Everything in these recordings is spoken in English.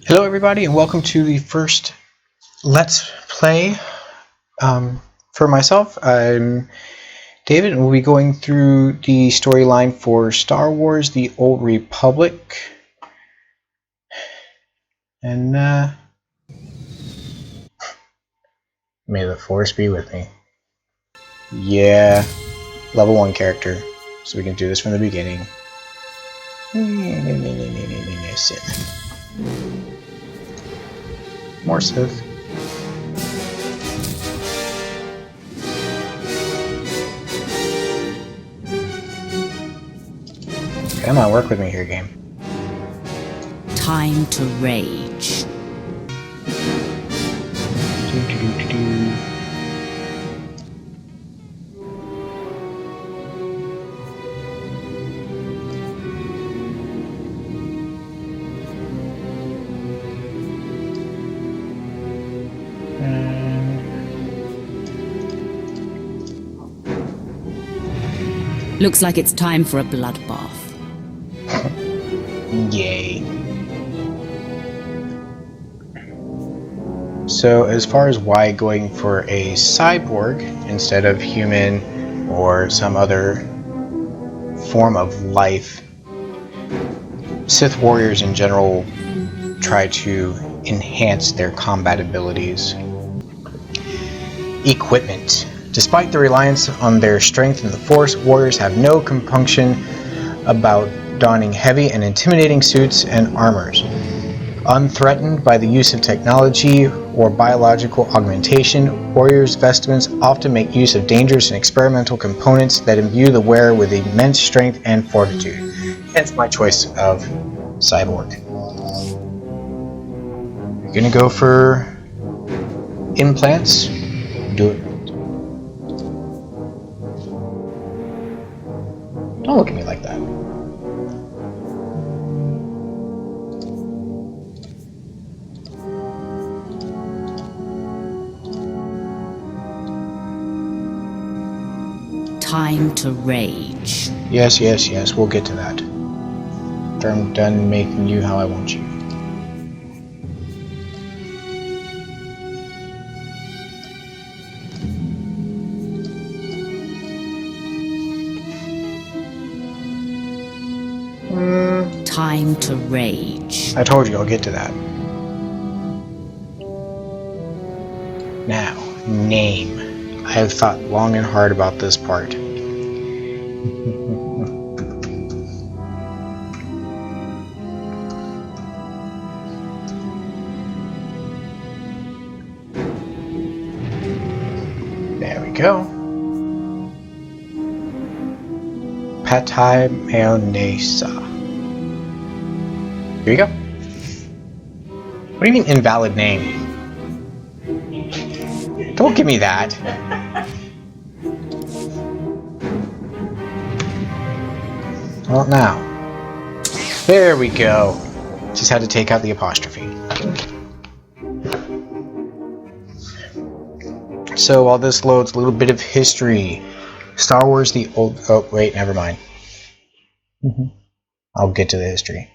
Hello everybody and welcome to the first Let's Play for myself. I'm David and we'll be going through the storyline for Star Wars The Old Republic. And may the Force be with me. Yeah, level 1 character, so we can do this from the beginning. Sith. More Sith. Come on, work with me here, game. Time to rage. Looks like it's time for a bloodbath. Yay. So as far as why going for a cyborg instead of human or some other form of life, Sith warriors in general try to enhance their combat abilities. Equipment. Despite the reliance on their strength in the Force, warriors have no compunction about donning heavy and intimidating suits and armors. Unthreatened by the use of technology or biological augmentation, warriors' vestments often make use of dangerous and experimental components that imbue the wearer with immense strength and fortitude. Hence my choice of cyborg. You're gonna go for implants? Do it. Don't look at me like that. Time to rage. Yes, we'll get to that. After I'm done making you how I want you. Time to rage. I told you I'll get to that. Now, name. I have thought long and hard about this part. There we go. Patai Mayonesa. Here you go. What do you mean invalid name? Don't give me that. Well, now. There we go. Just had to take out the apostrophe. So while this loads, a little bit of history. Star Wars The Old... Oh, wait, never mind. I'll get to the history.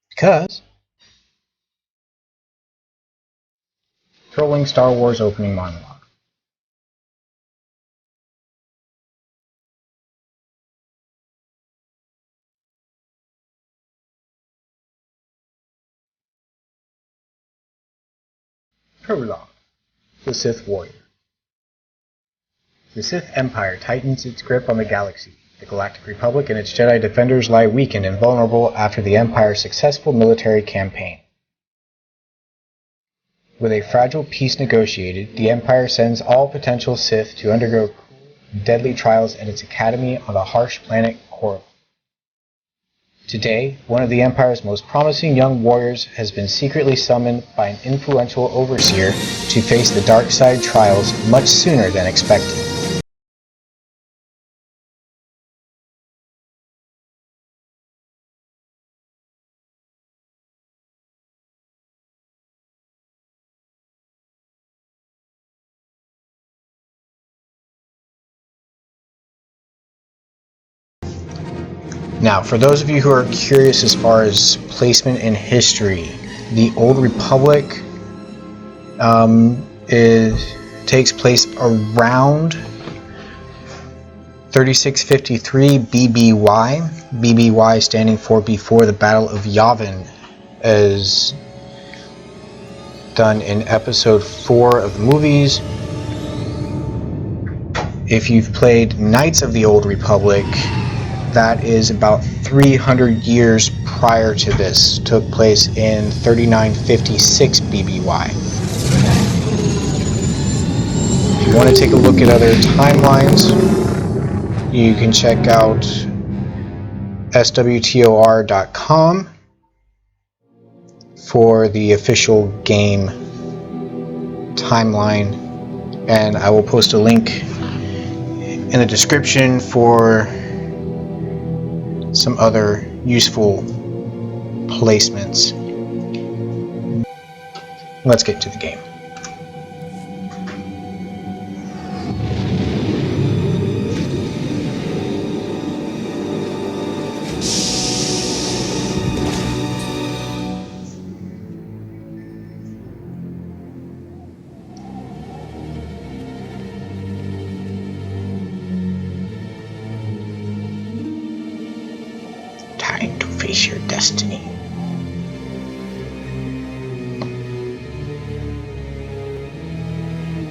Because... Trolling Star Wars opening monologue. Prologue. The Sith Warrior. The Sith Empire tightens its grip on the galaxy. The Galactic Republic and its Jedi defenders lie weakened and vulnerable after the Empire's successful military campaign. With a fragile peace negotiated, the Empire sends all potential Sith to undergo deadly trials at its academy on the harsh planet Korra. Today, one of the Empire's most promising young warriors has been secretly summoned by an influential overseer to face the dark side trials much sooner than expected. Now, for those of you who are curious as far as placement in history, The Old Republic takes place around 3653 BBY. BBY standing for before the Battle of Yavin, as done in episode 4 of the movies. If you've played Knights of the Old Republic, that is about 300 years prior to this. Took place in 3956 BBY. If you want to take a look at other timelines, you can check out SWTOR.com for the official game timeline, and I will post a link in the description for some other useful placements. Let's get to the game. Time to face your destiny.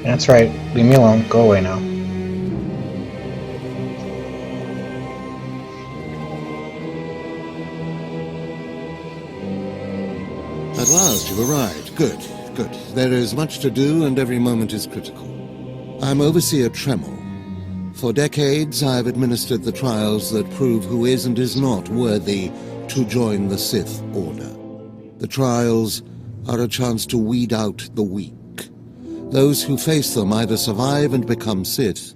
That's right. Leave me alone. Go away now. At last you've arrived. Good, good. There is much to do and every moment is critical. I'm Overseer Tremel. For decades I have administered the trials that prove who is and is not worthy to join the Sith Order. The trials are a chance to weed out the weak. Those who face them either survive and become Sith,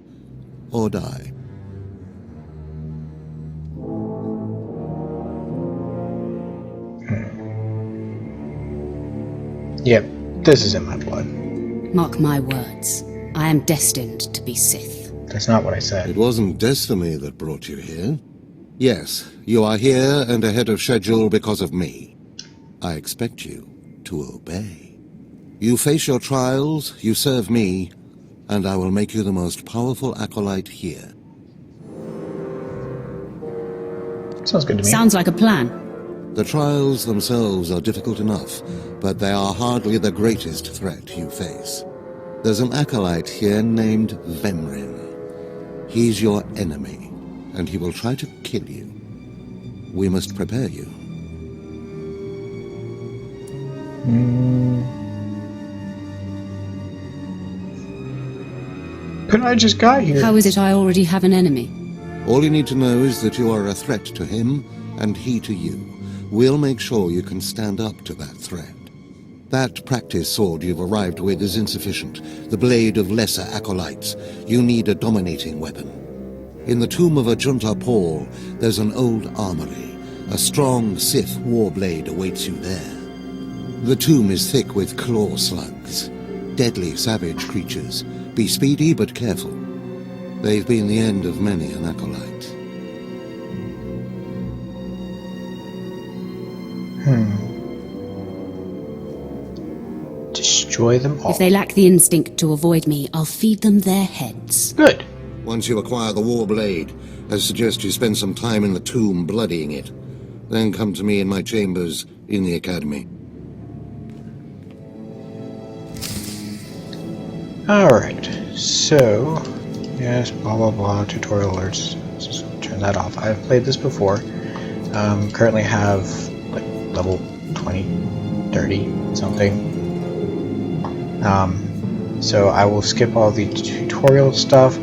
or die. Yep, this is in my blood. Mark my words. I am destined to be Sith. That's not what I said. It wasn't destiny that brought you here. Yes, you are here and ahead of schedule because of me. I expect you to obey. You face your trials, you serve me, and I will make you the most powerful acolyte here. Sounds good to me. Sounds like a plan. The trials themselves are difficult enough, but they are hardly the greatest threat you face. There's an acolyte here named Vemrin. He's your enemy, and he will try to kill you. We must prepare you. But I just got here. How is it I already have an enemy? All you need to know is that you are a threat to him, and he to you. We'll make sure you can stand up to that threat. That practice sword you've arrived with is insufficient. The blade of lesser acolytes. You need a dominating weapon. In the tomb of Ajunta Paul, there's an old armory. A strong Sith warblade awaits you there. The tomb is thick with claw slugs. Deadly savage creatures. Be speedy but careful. They've been the end of many an acolyte. Destroy them all. If they lack the instinct to avoid me, I'll feed them their heads. Good. Once you acquire the warblade, I suggest you spend some time in the tomb bloodying it. Then come to me in my chambers in the academy. Alright, so, yes, blah blah blah, tutorial alerts, just turn that off. I've played this before, currently have like level 20, 30, something, so I will skip all the tutorial stuff.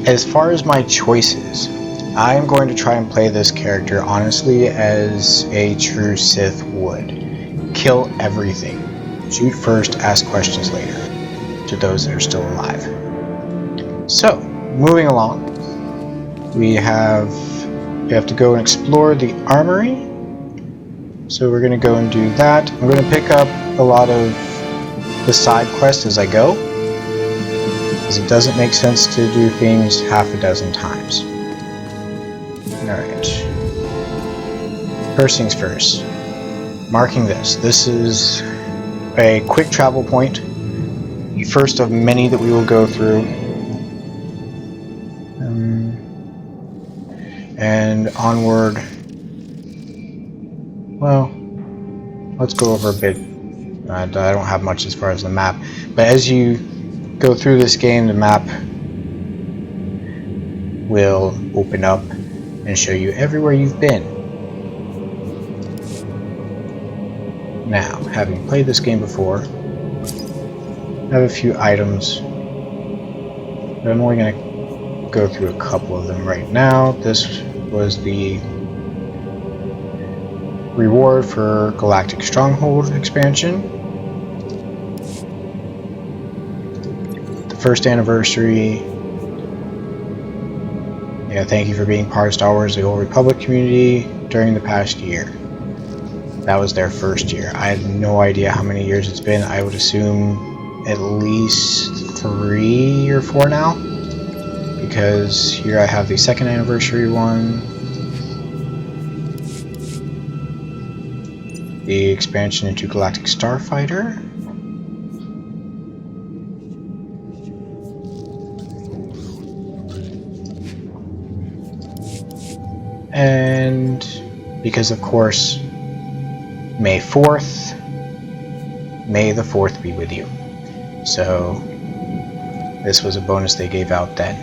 As far as my choices, I am going to try and play this character honestly as a true Sith would. Kill everything. Shoot first, ask questions later. To those that are still alive. So, moving along, we have to go and explore the armory. So we're going to go and do that. I'm going to pick up a lot of the side quests as I go, because it doesn't make sense to do things half a dozen times. Alright. First things first. Marking this. This is a quick travel point, the first of many that we will go through. And onward. Well, let's go over a bit. I don't have much as far as the map, but as you go through this game, the map will open up and show you everywhere you've been. Now, having played this game before, I have a few items, but I'm only going to go through a couple of them right now. This was the reward for Galactic Stronghold expansion. The first anniversary. Yeah, thank you for being part of Star Wars: The Old Republic community during the past year. That was their first year. I have no idea how many years it's been. I would assume at least 3 or 4 now, because here I have the second anniversary one, the expansion into Galactic Starfighter, and because of course May 4th, may the 4th be with you. So this was a bonus they gave out then.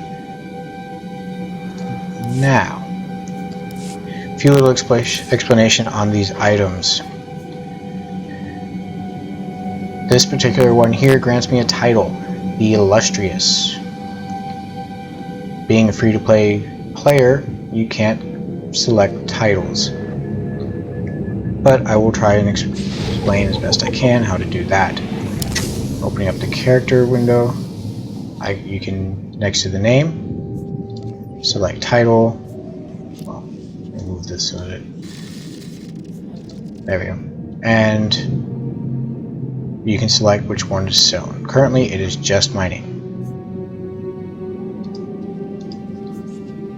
Now, a few little explanation on these items. This particular one here grants me a title, the Illustrious. Being a free-to-play player, you can't select titles, but I will try and explain as best I can how to do that. Opening up the character window, you can, next to the name, select title. Well, remove this so that there we go. And you can select which one is shown. Currently, it is just my name.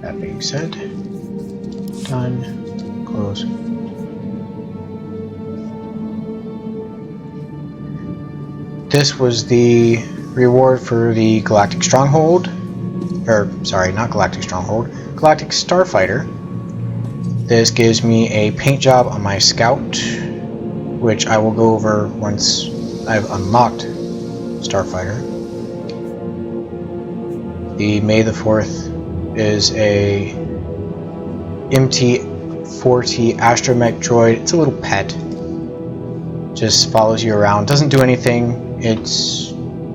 That being said, done. Close. This was the reward for the Galactic Stronghold, or sorry, not Galactic Stronghold, Galactic Starfighter. This gives me a paint job on my Scout, which I will go over once I've unlocked Starfighter. The May the 4th is a MT-4T astromech droid. It's a little pet. Just follows you around. Doesn't do anything. It's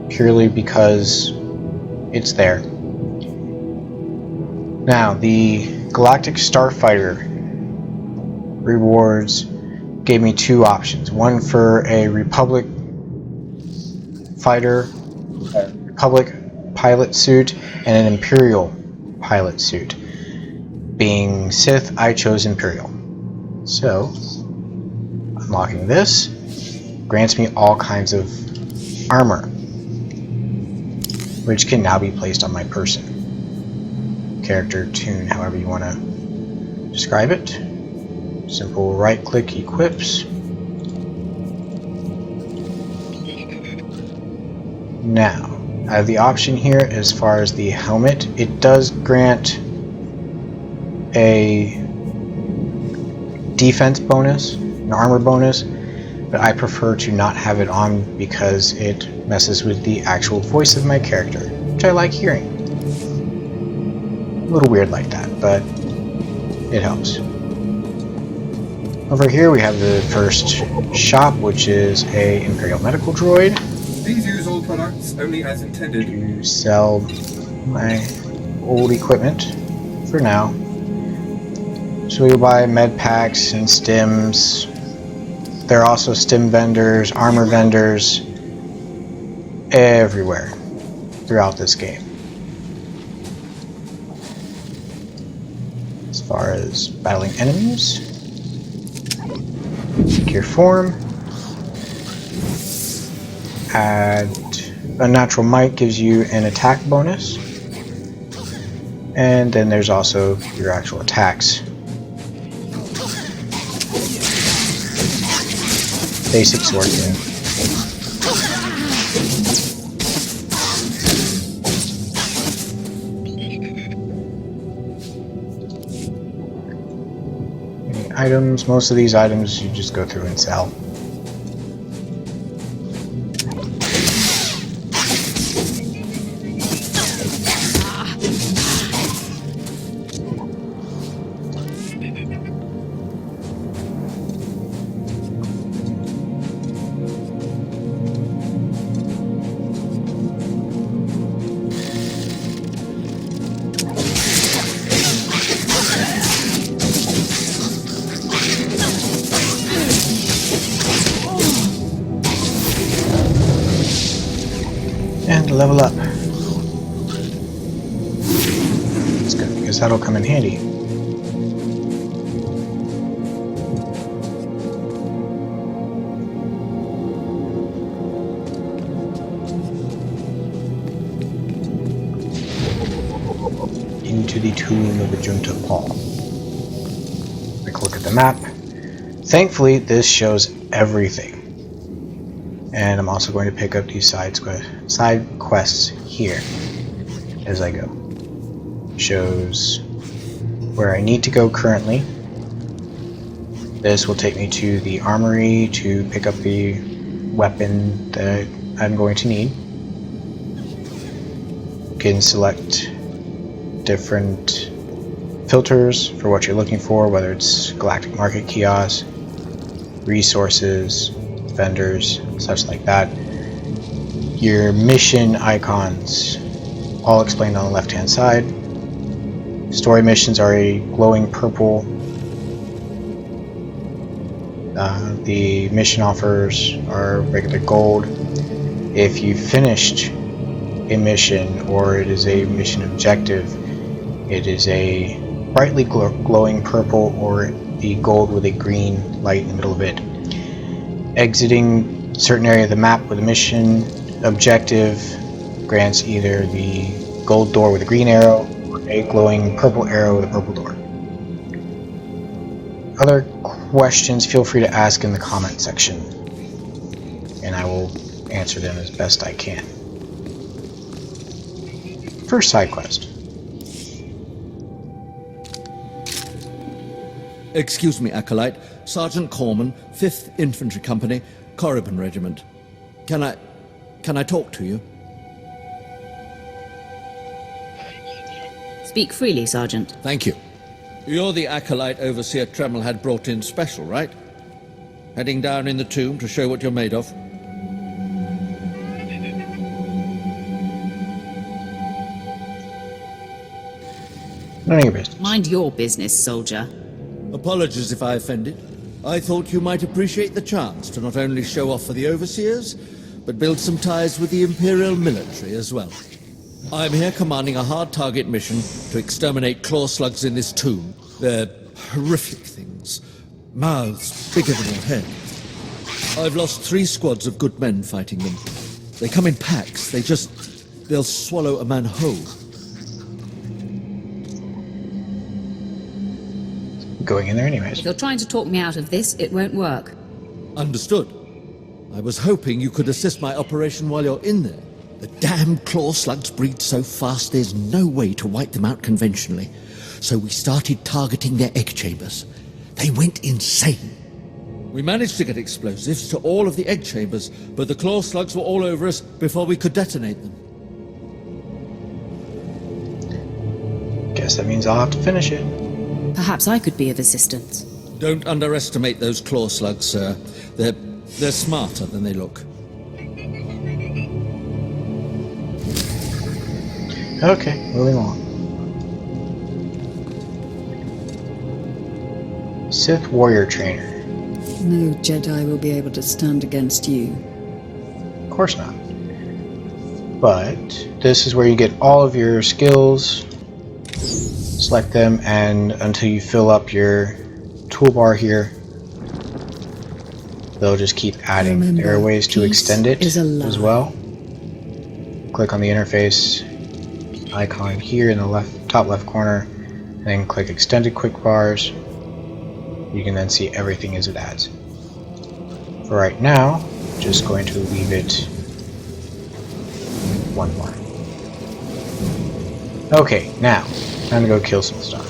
purely because it's there. Now, the Galactic Starfighter rewards gave me 2 options. One for a Republic fighter, Republic pilot suit, and an Imperial pilot suit. Being Sith, I chose Imperial. So, unlocking this grants me all kinds of armor, which can now be placed on my person. Character, tune, however you want to describe it. Simple right click equips. Now, I have the option here as far as the helmet. It does grant a defense bonus, an armor bonus, but I prefer to not have it on because it messes with the actual voice of my character, which I like hearing. A little weird like that, but it helps. Over here we have the first shop, which is a Imperial medical droid. Please use all products only as intended. To sell my old equipment for now. So we'll buy med packs and stims. There are also stim vendors, armor vendors, everywhere throughout this game. As far as battling enemies, pick your form. Add unnatural might gives you an attack bonus. And then there's also your actual attacks. Basic sword game. items. Most of these items you just go through and sell. And level up. That's good, because that'll come in handy. Into the tomb of the Junta Paul. Quick look at the map. Thankfully, this shows everything. And I'm also going to pick up these side quests here as I go. Shows where I need to go currently. This will take me to the armory to pick up the weapon that I'm going to need. You can select different filters for what you're looking for, whether it's galactic market kiosks, resources, vendors, such like that. Your mission icons, all explained on the left hand side. Story missions are a glowing purple. The mission offers are regular gold. If you finished a mission or it is a mission objective, it is a brightly glowing purple or the gold with a green light in the middle of it. Exiting a certain area of the map with a mission objective grants either the gold door with a green arrow or a glowing purple arrow with a purple door. Other questions, feel free to ask in the comment section, and I will answer them as best I can. First side quest. Excuse me, Acolyte. Sergeant Corman, 5th Infantry Company, Korriban Regiment. Can I talk to you? Speak freely, Sergeant. Thank you. You're the Acolyte Overseer Tremmel had brought in special, right? Heading down in the tomb to show what you're made of? None of your business. Mind your business, soldier. Apologies if I offended. I thought you might appreciate the chance to not only show off for the Overseers, but build some ties with the Imperial military as well. I'm here commanding a hard target mission to exterminate claw slugs in this tomb. They're horrific things. Mouths bigger than your head. I've lost 3 squads of good men fighting them. They come in packs. They'll swallow a man whole. Going in there anyways. If you're trying to talk me out of this, it won't work. Understood. I was hoping you could assist my operation while you're in there. The damn claw slugs breed so fast there's no way to wipe them out conventionally. So we started targeting their egg chambers. They went insane. We managed to get explosives to all of the egg chambers, but the claw slugs were all over us before we could detonate them. Guess that means I'll have to finish it. Perhaps I could be of assistance. Don't underestimate those claw slugs, sir. They're smarter than they look. Okay, moving on. Sith warrior trainer. No Jedi will be able to stand against you. Of course not. But this is where you get all of your skills. Select them, and until you fill up your toolbar here, they'll just keep adding. Remember, there are ways to peace extend it is a lie. as well. Click on the interface icon here in the top left corner, and then click extended quick bars. You can then see everything as it adds. For right now, just going to leave it 1 bar. Okay, now time to go kill some stuff.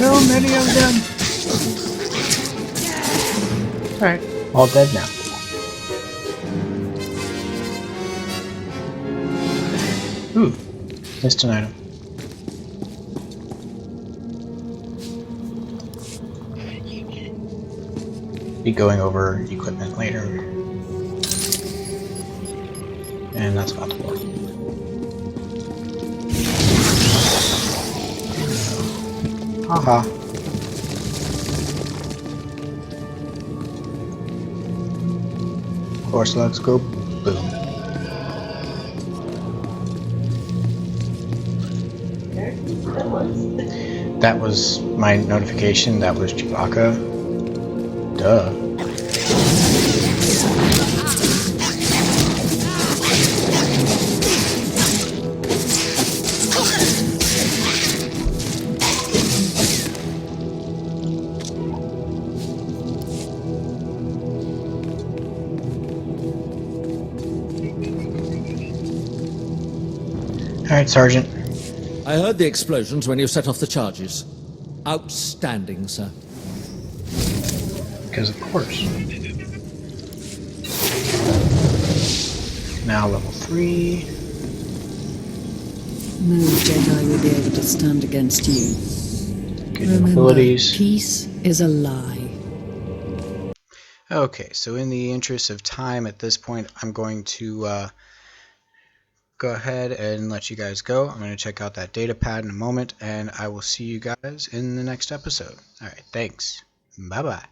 So many of them! Alright, all dead now. Ooh, missed an item. Be going over equipment later. And that's about the war. Haha. Of course, let's go boom. That was my notification. That was Chewbacca. Duh. Alright, Sergeant. I heard the explosions when you set off the charges. Outstanding, sir. Because of course. Now level 3. No Jedi will be able to stand against you. Good Remember, abilities. peace is a lie. Okay, so in the interest of time at this point, I'm going to go ahead and let you guys go. I'm going to check out that data pad in a moment, and I will see you guys in the next episode. Alright, thanks. Bye-bye.